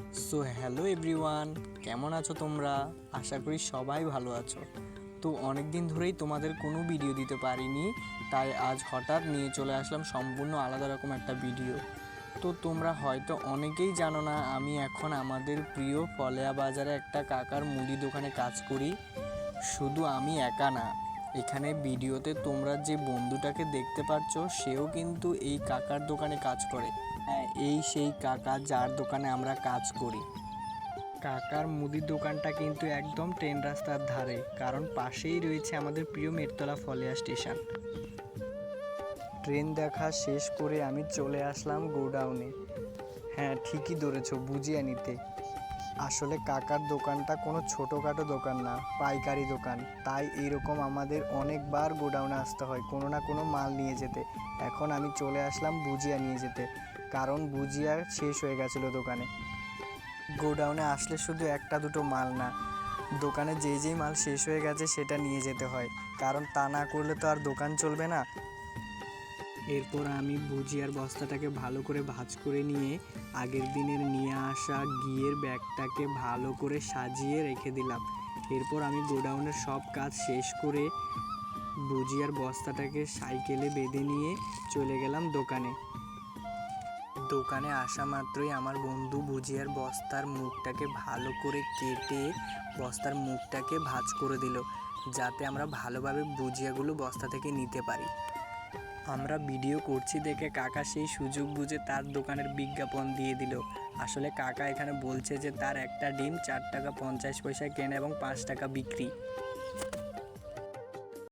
Hello everyone, কেমন আছো তোমরা? আশা করি সবাই ভালো আছো। তো অনেক দিন ধরেই তোমাদের কোনো ভিডিও দিতে পারিনি, তাই আজ হঠাৎ নিয়ে চলে আসলাম সম্পূর্ণ আলাদা রকম একটা ভিডিও। তো তোমরা হয়তো অনেকেই জানো না, আমি এখন আমাদের প্রিয় ফলেয়া বাজারে একটা কাকার মুদি দোকানে কাজ করি। শুধু আমি একা না, এখানে ভিডিওতে তোমরা যে বন্ধুটাকে দেখতে পাচ্ছ সেও কিন্তু এই কাকার দোকানে কাজ করে। হ্যাঁ, এই সেই কাকা যার দোকানে আমরা কাজ করি। কাকার মুদির দোকানটা কিন্তু একদম ট্রেন রাস্তার ধারে, কারণ পাশেই রয়েছে আমাদের প্রিয় মেটতলা ফলেয়া স্টেশন। ট্রেন দেখা শেষ করে আমি চলে আসলাম গোডাউনে। হ্যাঁ, ঠিকই ধরেছ, বুঝিয়ে নিতে। আসলে কাকার দোকানটা কোনো ছোটোখাটো দোকান না, পাইকারি দোকান। তাই এইরকম আমাদের অনেকবার গোডাউনে আসতে হয় কোনো না কোনো মাল নিয়ে যেতে। এখন আমি চলে আসলাম বুজিয়া নিয়ে যেতে, কারণ বুজিয়া শেষ হয়ে গেছিলো দোকানে। গোডাউনে আসলে শুধু একটা দুটো মাল না, দোকানে যেই মাল শেষ হয়ে গেছে সেটা নিয়ে যেতে হয়, কারণ তা না করলে তো আর দোকান চলবে না। এরপর আমি ভুজিয়ার বস্তাটাকে ভালো করে ভাঁজ করে নিয়ে আগের দিনের নিয়ে আসা ঘিয়ের ব্যাগটাকে ভালো করে সাজিয়ে রেখে দিলাম। এরপর আমি গোডাউনের সব কাজ শেষ করে ভুজিয়ার বস্তাটাকে সাইকেলে বেঁধে নিয়ে চলে গেলাম দোকানে। দোকানে আসা মাত্রই আমার বন্ধু ভুজিয়ার বস্তার মুখটাকে ভালো করে কেটে বস্তার মুখটাকে ভাঁজ করে দিল, যাতে আমরা ভালোভাবে ভুজিয়াগুলো বস্তা থেকে নিতে পারি। আমরা ভিডিও করছি দেখে কাকা সেই সুযোগ বুঝে তার দোকানের বিজ্ঞাপন দিয়ে দিল। আসলে কাকা এখানে বলছে যে তার একটা ডিম 4 টাকা 50 পয়সায় কেনা এবং 5 টাকা বিক্রি।